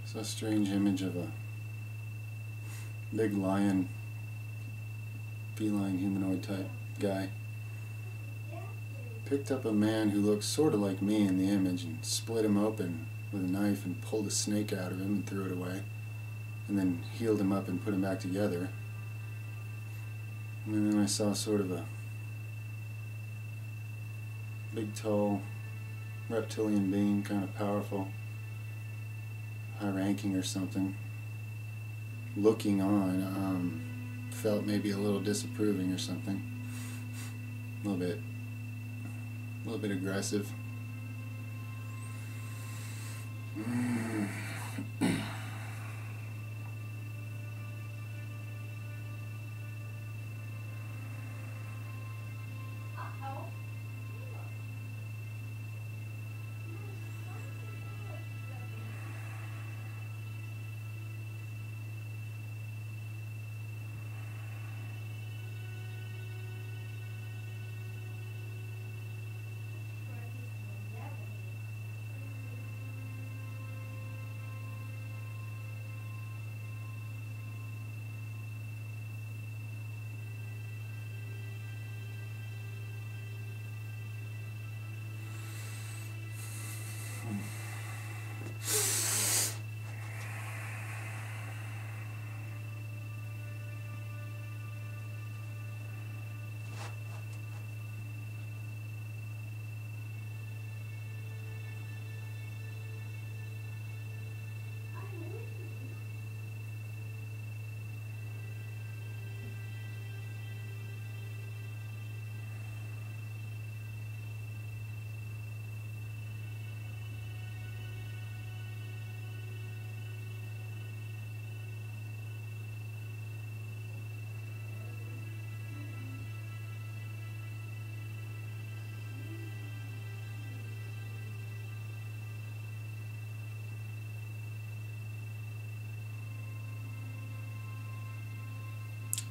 It's a strange image of a big lion, feline humanoid type guy. Picked up a man who looks sort of like me in the image and split him open with a knife and pulled a snake out of him and threw it away. And then healed him up and put him back together. And then I saw sort of a big, tall, reptilian being, kind of powerful, high-ranking or something, looking on, felt maybe a little disapproving or something, a little bit aggressive.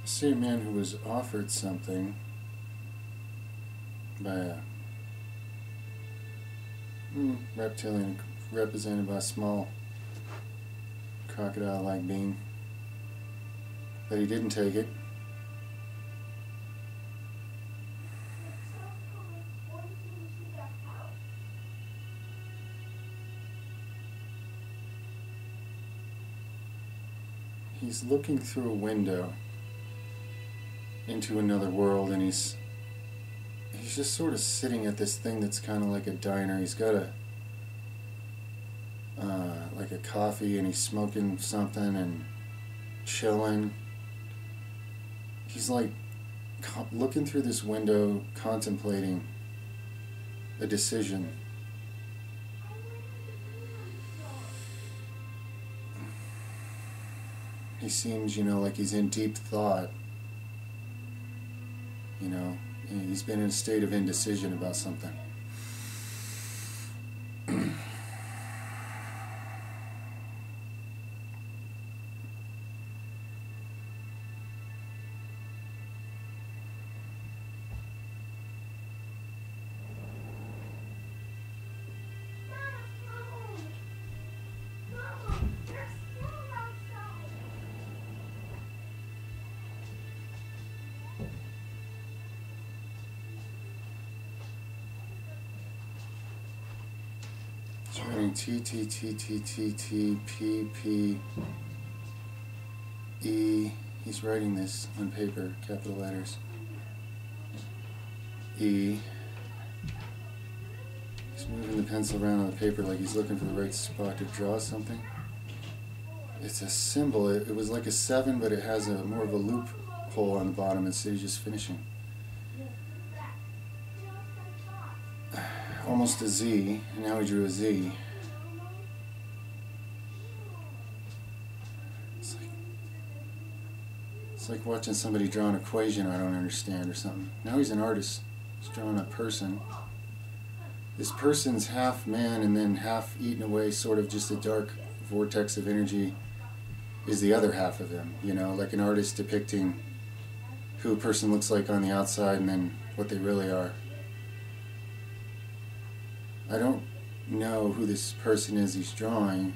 I see a man who was offered something by a reptilian represented by a small crocodile-like being, but he didn't take it. he's looking through a window into another world, and he's just sort of sitting at this thing that's kind of like a diner. He's got a like a coffee, and he's smoking something and chilling. He's like looking through this window, contemplating a decision. He seems, like he's in deep thought. He's been in a state of indecision about something. He's writing T T T T T T P P E. He's writing this on paper, capital letters. E. He's moving the pencil around on the paper like he's looking for the right spot to draw something. It's a symbol. It was like a 7, but it has more of a loophole on the bottom instead of just finishing. Almost a Z, and now he drew a Z. It's like watching somebody draw an equation I don't understand or something. Now he's an artist. He's drawing a person. This person's half man and then half eaten away, sort of just a dark vortex of energy is the other half of him. Like an artist depicting who a person looks like on the outside and then what they really are. I don't know who this person is he's drawing.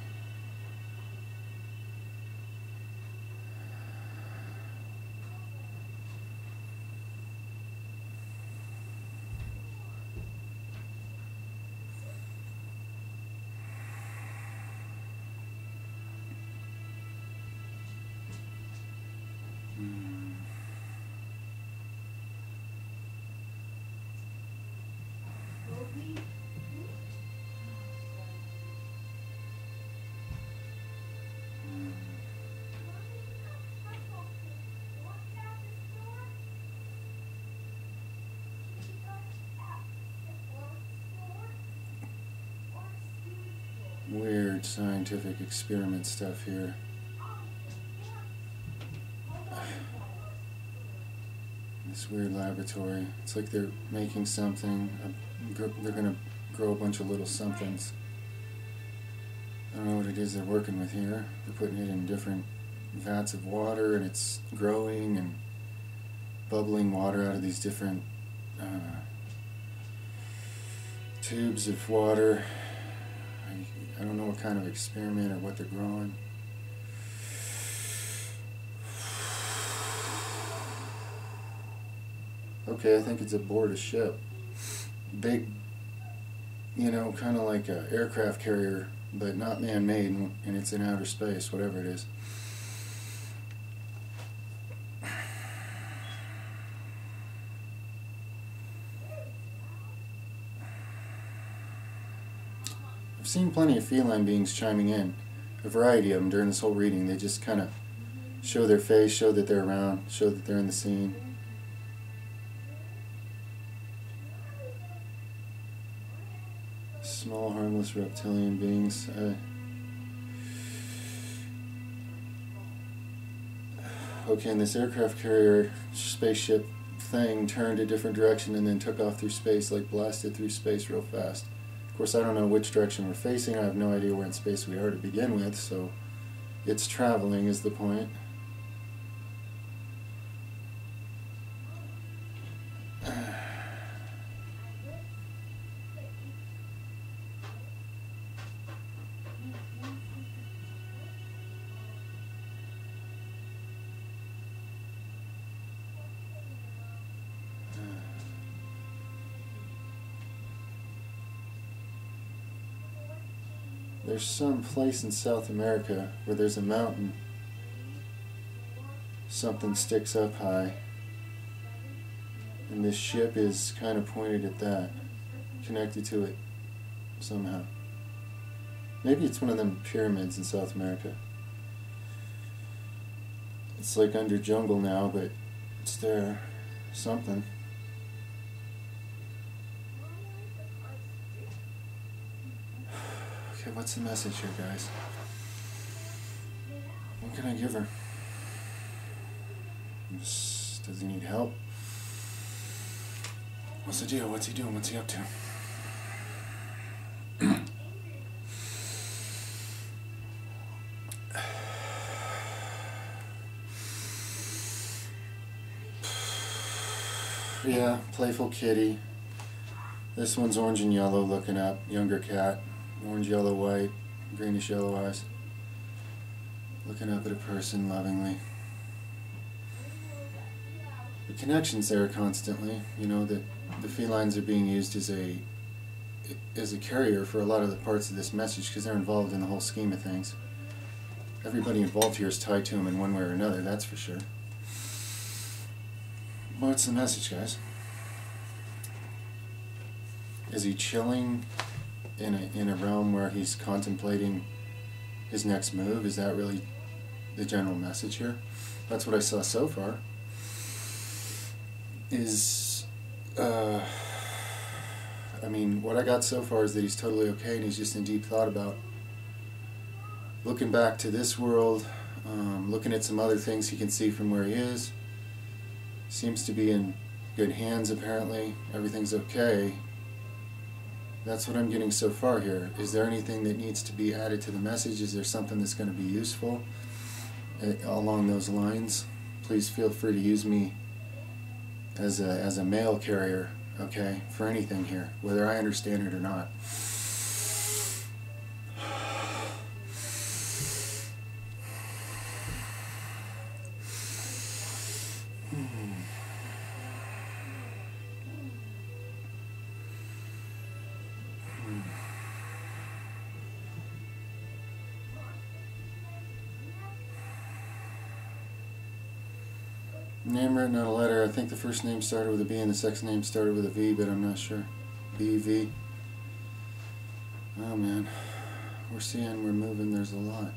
Weird scientific experiment stuff here. This weird laboratory. It's like they're making something. They're going to grow a bunch of little somethings. I don't know what it is they're working with here. They're putting it in different vats of water, and it's growing and bubbling water out of these different tubes of water. I don't know what kind of experiment or what they're growing. Okay, I think it's aboard a ship. Big, kind of like an aircraft carrier, but not man-made, and it's in outer space, whatever it is. I've seen plenty of feline beings chiming in, a variety of them during this whole reading. They just kind of show their face, show that they're around, show that they're in the scene. Small, harmless reptilian beings. Okay, and this aircraft carrier spaceship thing turned a different direction and then took off through space, like blasted through space real fast. Of course, I don't know which direction we're facing. I have no idea where in space we are to begin with, so it's traveling is the point. There's some place in South America where there's a mountain something sticks up high, and this ship is kind of pointed at that, connected to it somehow. Maybe it's one of them pyramids in South America. It's like under jungle now, but it's there. Something. Okay, what's the message here, guys? What can I give her? Does he need help? What's the deal? What's he doing? What's he up to? Yeah, playful kitty. This one's orange and yellow, looking up. Younger cat. Orange, yellow, white. Greenish yellow eyes. Looking up at a person lovingly. The connection's there constantly. You know, that the felines are being used as a carrier for a lot of the parts of this message, because they're involved in the whole scheme of things. Everybody involved here is tied to him in one way or another, that's for sure. What's the message, guys? Is he chilling in a realm where he's contemplating his next move? Is that really the general message here? That's what I saw so far. I mean, what I got so far is that he's totally okay and he's just in deep thought about looking back to this world, looking at some other things he can see from where he is. Seems to be in good hands, apparently. Everything's okay. That's what I'm getting so far here. Is there anything that needs to be added to the message? Is there something that's going to be useful along those lines? Please feel free to use me as a mail carrier, okay, for anything here, whether I understand it or not. Name written on a letter. I think the first name started with a B and the second name started with a V, but I'm not sure. BV. Oh man. We're seeing, we're moving, there's a lot.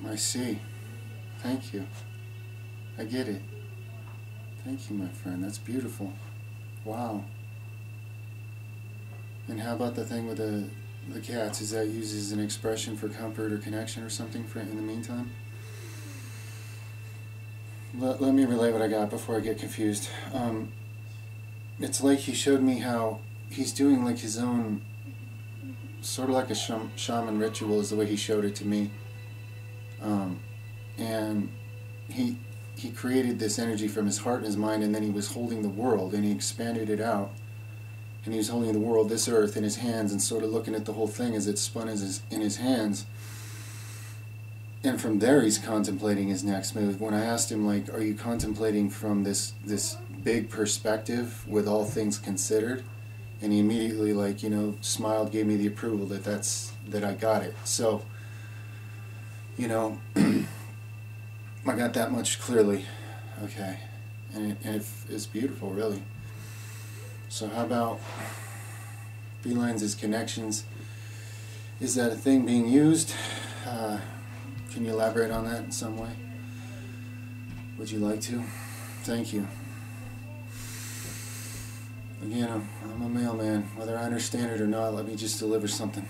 I see. Thank you. I get it. Thank you, my friend. That's beautiful. Wow. And how about the thing with the cats? Is that used as an expression for comfort or connection or something for in the meantime? Let me relay what I got before I get confused. It's like he showed me how he's doing like his own, sort of like a shaman ritual is the way he showed it to me. And he created this energy from his heart and his mind, and then he was holding the world and he expanded it out and he was holding the world, this earth, in his hands, and sort of looking at the whole thing as it spun in his hands. And from there, he's contemplating his next move. When I asked him, like, are you contemplating from this big perspective with all things considered? And he immediately, like, you know, smiled, gave me the approval that I got it. So, you know, I got that much clearly. Okay. And it's beautiful, really. So how about felines as connections? Is that a thing being used? Can you elaborate on that in some way? Would you like to? Thank you. Again, I'm a mailman. Whether I understand it or not, let me just deliver something.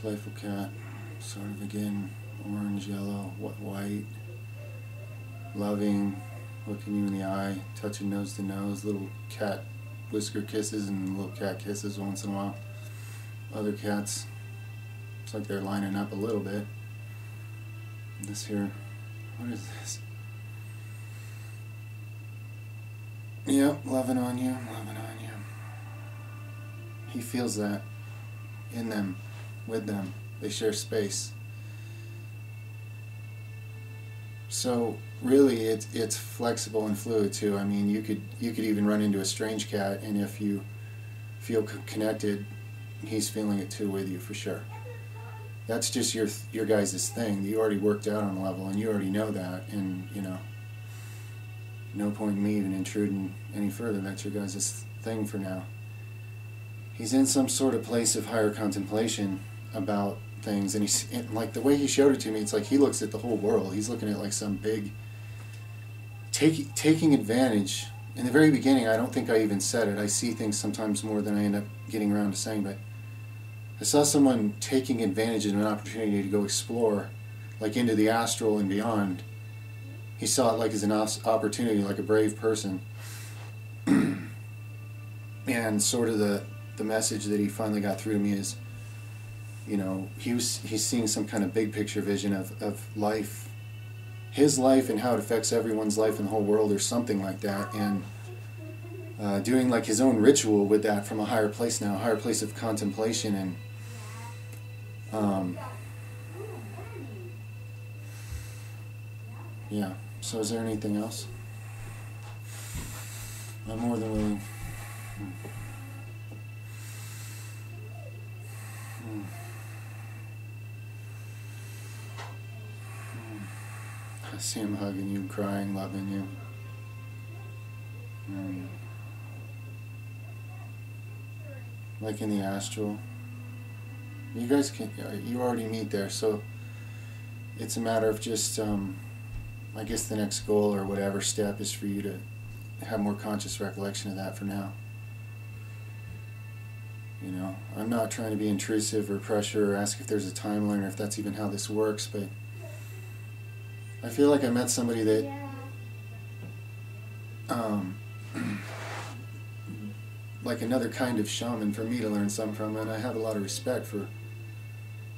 Playful cat, sort of again, orange, yellow, white, loving, looking you in the eye, touching nose to nose, little cat whisker kisses and little cat kisses once in a while. Other cats, it's like they're lining up a little bit. This here, what is this? Yep, loving on you, loving on you. He feels that in them. With them. They share space. So really it's flexible and fluid too. I mean, you could even run into a strange cat, and if you feel connected, he's feeling it too with you for sure. That's just your guys' thing. You already worked out on a level, and you already know that, and you know, no point in me even intruding any further. That's your guys' thing for now. He's in some sort of place of higher contemplation about things, and he's like, the way he showed it to me, it's like he looks at the whole world. He's looking at like some big taking advantage. In the very beginning, I don't think I even said it. I see things sometimes more than I end up getting around to saying, but I saw someone taking advantage of an opportunity to go explore, like into the astral and beyond. He saw it like as an opportunity, like a brave person. And sort of the message that he finally got through to me is, you know, he's seeing some kind of big picture vision of life, his life, and how it affects everyone's life in the whole world, or something like that, and doing like his own ritual with that from a higher place now, a higher place of contemplation. And yeah, so is there anything else? I'm more than willing. I see him hugging you, crying, loving you. Like in the astral. You guys you already meet there, so it's a matter of just, I guess the next goal or whatever step is for you to have more conscious recollection of that for now. You know, I'm not trying to be intrusive or pressure or ask if there's a timeline or if that's even how this works, but I feel like I met somebody that like another kind of shaman for me to learn something from, and I have a lot of respect for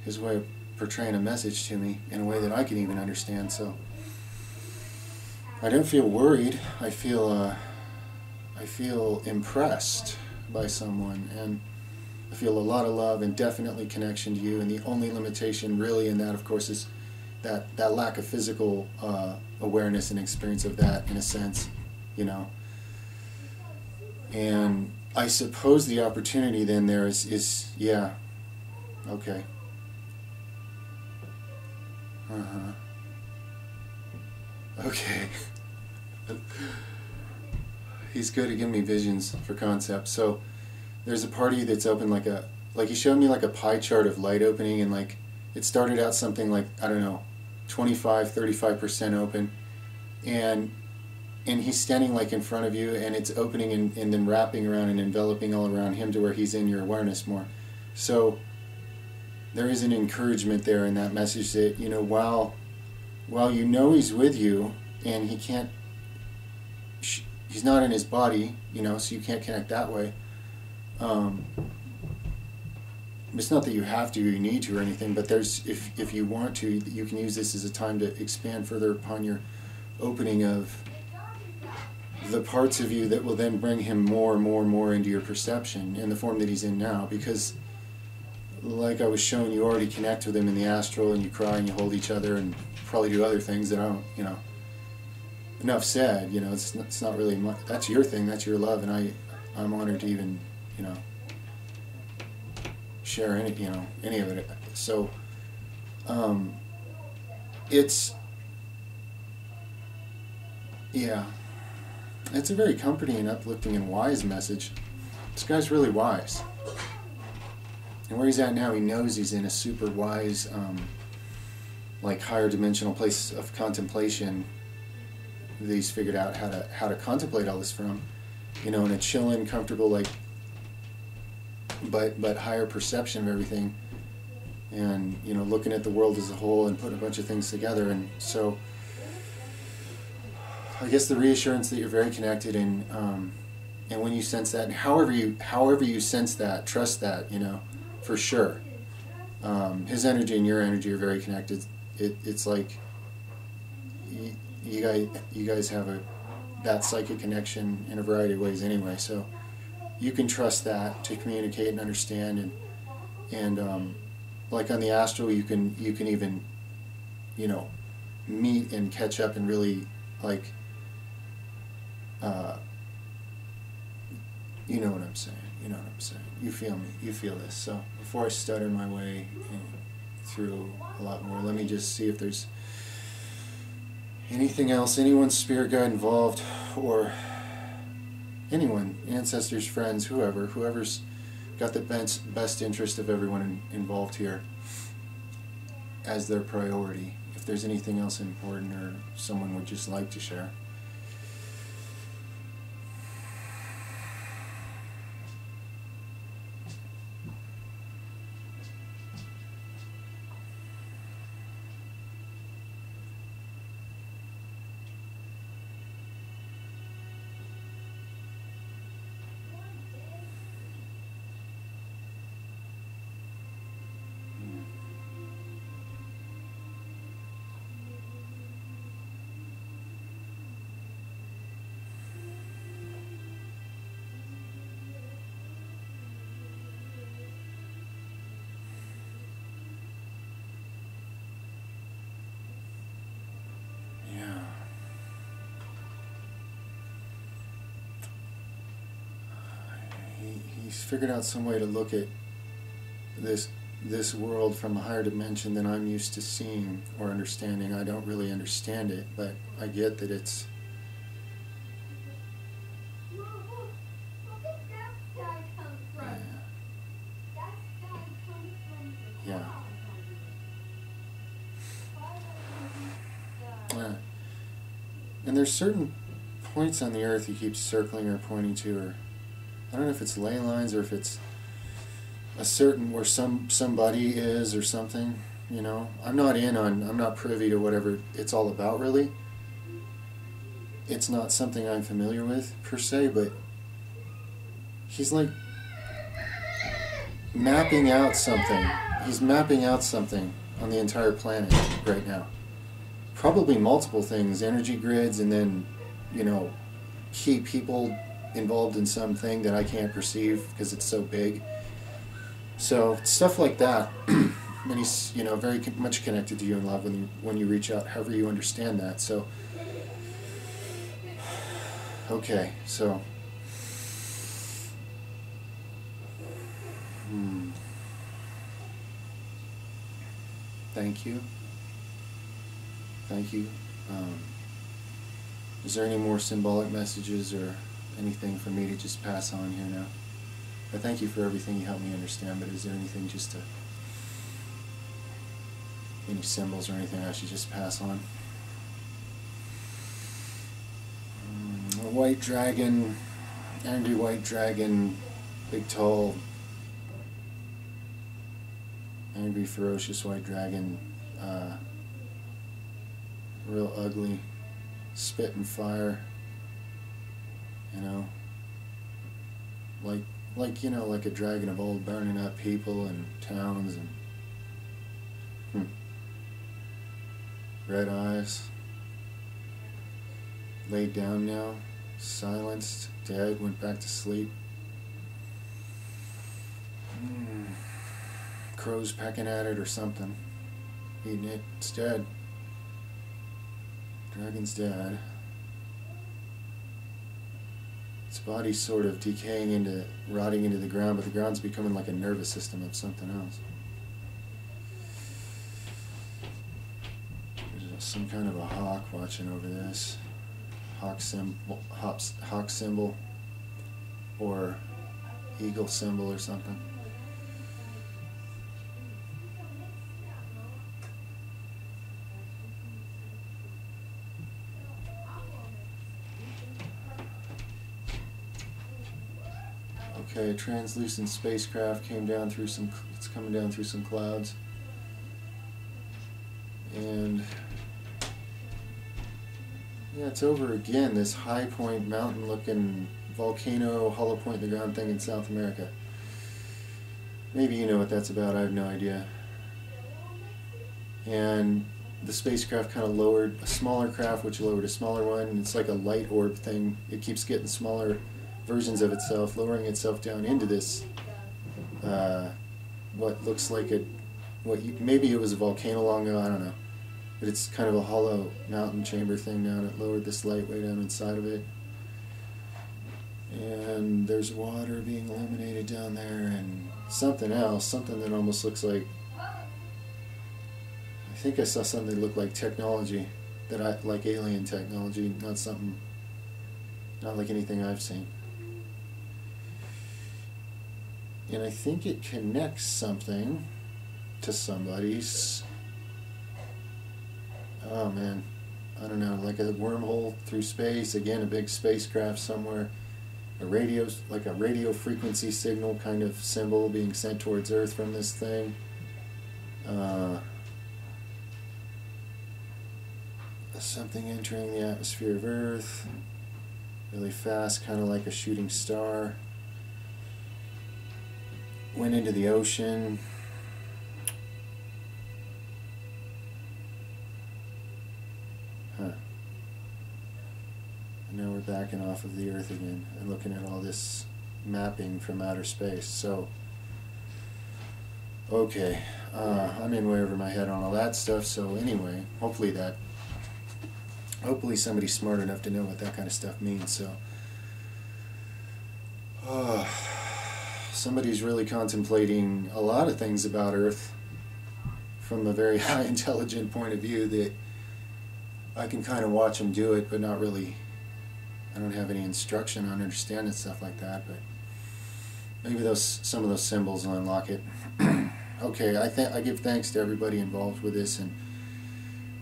his way of portraying a message to me in a way that I can even understand. So I don't feel worried. I feel impressed by someone, and I feel a lot of love and definitely connection to you. And the only limitation really in that, of course, is that lack of physical awareness and experience of that, in a sense, you know. And I suppose the opportunity then there is yeah, okay. Okay. He's good at giving me visions for concepts. So there's a party that's open like he showed me like a pie chart of light opening, and like it started out something like, I don't know, 25-35% open, and he's standing like in front of you, and it's opening and then wrapping around and enveloping all around him to where he's in your awareness more. So there is an encouragement there in that message that, you know, while while you know he's with you, and he can't, he's not in his body, you know, so you can't connect that way. It's not that you have to or you need to or anything, but there's, if you want to, you can use this as a time to expand further upon your opening of the parts of you that will then bring him more and more and more into your perception in the form that he's in now. Because like I was showing, you already connect with him in the astral, and you cry and you hold each other and probably do other things that I don't, you know, enough said, you know, it's not really my, that's your thing, that's your love, and I'm honored to even, you know, share any, you know, any of it. So it's, yeah, it's a very comforting and uplifting and wise message. This guy's really wise, and where he's at now, he knows he's in a super wise, like higher dimensional place of contemplation that he's figured out how to contemplate all this from, you know, in a chilling, comfortable, like, but higher perception of everything, and, you know, looking at the world as a whole and putting a bunch of things together. And so I guess the reassurance that you're very connected, and when you sense that, and however you sense that, trust that, you know, for sure. His energy and your energy are very connected. It's like you guys have that psychic connection in a variety of ways anyway. So you can trust that to communicate and understand, and like on the astral, you can even, you know, meet and catch up and really, like, you know what I'm saying. You know what I'm saying. You feel me. You feel this. So before I stutter my way through a lot more, let me just see if there's anything else, anyone's spirit guide involved, or anyone, ancestors, friends, whoever's got the best interest of everyone involved here as their priority. If there's anything else important or someone would just like to share. He's figured out some way to look at this world from a higher dimension than I'm used to seeing or understanding. I don't really understand it, but I get that it's yeah. And there's certain points on the earth he keeps circling or pointing to, or I don't know if it's ley lines or if it's a certain where somebody is or something, you know. I'm not privy to whatever it's all about, really. It's not something I'm familiar with per se, but he's like mapping out something. He's mapping out something on the entire planet right now. Probably multiple things, energy grids, and then, you know, key people involved in something that I can't perceive because it's so big. So stuff like that. And he's, you know, very much connected to you in love when you reach out, however you understand that. So okay, so thank you. Is there any more symbolic messages or anything for me to just pass on here now? I thank you for everything you helped me understand, but is there anything just to, any symbols or anything I should just pass on? A white dragon, angry white dragon, big tall, angry ferocious white dragon, real ugly, spit and fire, you know, like you know, like a dragon of old, burning up people and towns and red eyes, laid down now, silenced, dead, went back to sleep. Crows pecking at it or something, eating it. It's dead. Dragon's dead. Its body's sort of decaying into, rotting into the ground, but the ground's becoming like a nervous system of something else. There's some kind of a hawk watching over this. Hawk symbol, or eagle symbol or something. Okay, translucent spacecraft came down through some, it's coming down through some clouds. And yeah, it's over again, this high point mountain looking volcano, hollow point in the ground thing in South America. Maybe you know what that's about, I have no idea. And the spacecraft kind of lowered a smaller craft, which lowered a smaller one, and it's like a light orb thing. It keeps getting smaller versions of itself, lowering itself down into this, what looks like a, maybe it was a volcano long ago, I don't know. But it's kind of a hollow mountain chamber thing now, and it lowered this light way down inside of it. And there's water being illuminated down there, and something else, something that almost looks like, I think I saw something that looked like technology, like alien technology, not something, not like anything I've seen. And I think it connects something to somebody's, oh man, I don't know, like a wormhole through space, again a big spacecraft somewhere, a radio, like a radio frequency signal kind of symbol being sent towards Earth from this thing. Something entering the atmosphere of Earth really fast, kind of like a shooting star. Went into the ocean. And now we're backing off of the Earth again and looking at all this mapping from outer space. So, okay, I'm in way over my head on all that stuff. So anyway, hopefully somebody's smart enough to know what that kind of stuff means. So, somebody's really contemplating a lot of things about Earth from a very high intelligent point of view that I can kind of watch them do it, but not really, I don't have any instruction on understanding stuff like that, but maybe some of those symbols will unlock it. Okay, I give thanks to everybody involved with this and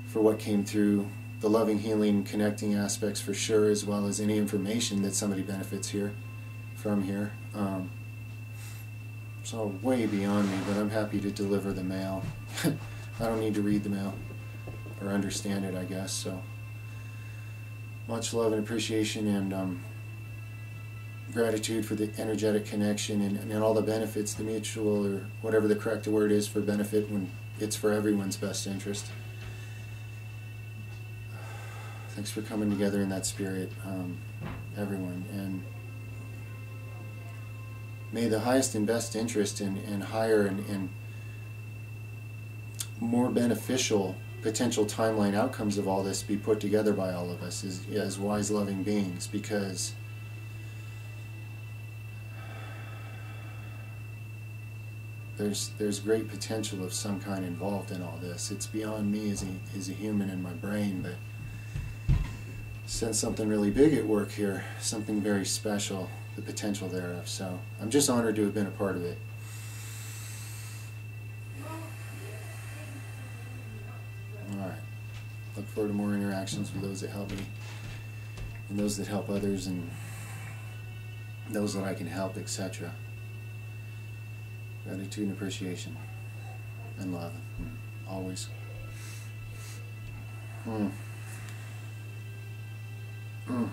for what came through, the loving, healing, connecting aspects for sure, as well as any information that somebody benefits from here. It's all way beyond me, but I'm happy to deliver the mail. I don't need to read the mail or understand it, I guess. So much love and appreciation, and gratitude for the energetic connection and all the benefits, the mutual, or whatever the correct word is for benefit when it's for everyone's best interest. Thanks for coming together in that spirit, everyone. And may the highest and best interest and higher and more beneficial potential timeline outcomes of all this be put together by all of us as wise, loving beings, because there's great potential of some kind involved in all this. It's beyond me as a human in my brain, but sense something really big at work here, something very special, the potential thereof. So I'm just honored to have been a part of it. Alright, look forward to more interactions with those that help me, and those that help others, and those that I can help, etc. Gratitude and appreciation and love, always. Okay.